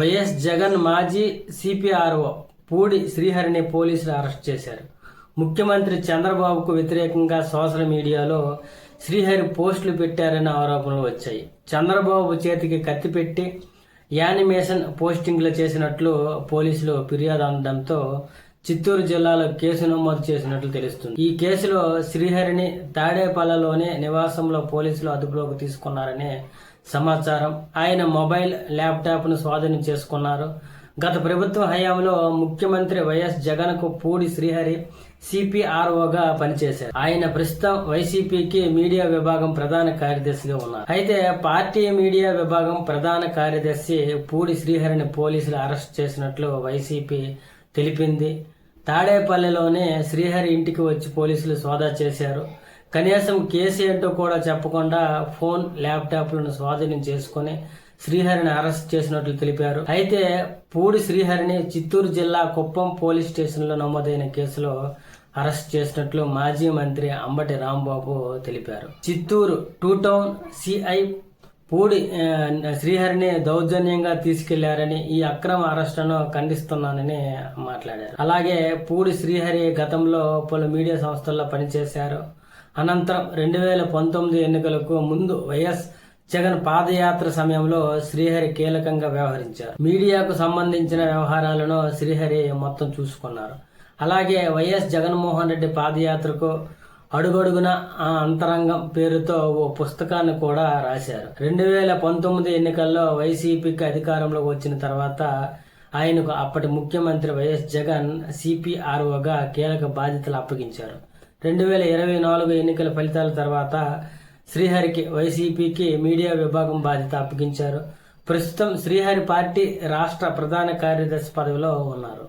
YS Jagan మాజీ CPRO Pudi శ్రీహరిని పోలీసులు అరెస్ట్ చేశారు. ముఖ్యమంత్రి చంద్రబాబుకు వ్యతిరేకంగా సోషల్ మీడియాలో శ్రీహరి పోస్టులు పెట్టారనే ఆరోపణలు వచ్చాయి. చంద్రబాబు చేతికి కత్తి పెట్టి యానిమేషన్ పోస్టింగ్లు చేసినట్లు పోలీసులు ఫిర్యాదు అందడంతో చిత్తూరు జిల్లాలో కేసు నమోదు చేసినట్లు తెలుస్తుంది. ఈ కేసులో శ్రీహరిని తాడేపల్లలోని నివాసంలో పోలీసులు అదుపులోకి తీసుకున్నారనే సమాచారం. ఆయన మొబైల్, ల్యాప్టాప్ను స్వాధీనం చేసుకున్నారు. గత ప్రభుత్వ హయాంలో ముఖ్యమంత్రి వైఎస్ జగన్ కు పూడి శ్రీహరి సిపిఆర్ఓగా పనిచేశారు. ఆయన ప్రస్తుతం వైసీపీకి మీడియా విభాగం ప్రధాన కార్యదర్శిగా ఉన్నారు. అయితే పార్టీ మీడియా విభాగం ప్రధాన కార్యదర్శి పూడి శ్రీహరిని పోలీసులు అరెస్ట్ చేసినట్లు వైసీపీ తెలిపింది. తాడేపల్లిలోనే శ్రీహరి ఇంటికి వచ్చి పోలీసులు సోదా చేశారు. కనీసం కేసు ఏంటో కూడా చెప్పకుండా ఫోన్, ల్యాప్టాప్లను స్వాధీనం చేసుకుని శ్రీహరిని అరెస్ట్ చేసినట్లు తెలిపారు. అయితే పూడి శ్రీహరిని చిత్తూరు జిల్లా కుప్పం పోలీస్ స్టేషన్లో నమోదైన కేసులో అరెస్ట్ చేసినట్లు మాజీ మంత్రి అంబటి రాంబాబు తెలిపారు. Chittoor two town CI Pudi శ్రీహరిని దౌర్జన్యంగా తీసుకెళ్లారని, ఈ అక్రమ అరెస్టును ఖండిస్తున్నానని మాట్లాడారు. అలాగే పూడి శ్రీహరి గతంలో పలు మీడియా సంస్థల్లో పనిచేశారు. అనంతరం 2019 ఎన్నికలకు ముందు వైఎస్ జగన్ పాదయాత్ర సమయంలో శ్రీహరి కీలకంగా వ్యవహరించారు. మీడియాకు సంబంధించిన వ్యవహారాలను శ్రీహరి మొత్తం చూసుకున్నారు. అలాగే వైఎస్ జగన్మోహన్ రెడ్డి పాదయాత్రకు అడుగడుగున ఆ అంతరంగం పేరుతో ఓ పుస్తకాన్ని కూడా రాశారు. 2019 ఎన్నికల్లో వైసీపీకి అధికారంలోకి వచ్చిన తర్వాత ఆయనకు అప్పటి ముఖ్యమంత్రి వైఎస్ జగన్ సిపిఆర్ఓగా కీలక బాధ్యతలు అప్పగించారు. 2024 ఎన్నికల ఫలితాల తర్వాత శ్రీహరికి వైసీపీకి మీడియా విభాగం బాధ్యత అప్పగించారు. ప్రస్తుతం శ్రీహరి పార్టీ రాష్ట్ర ప్రధాన కార్యదర్శి పదవిలో ఉన్నారు.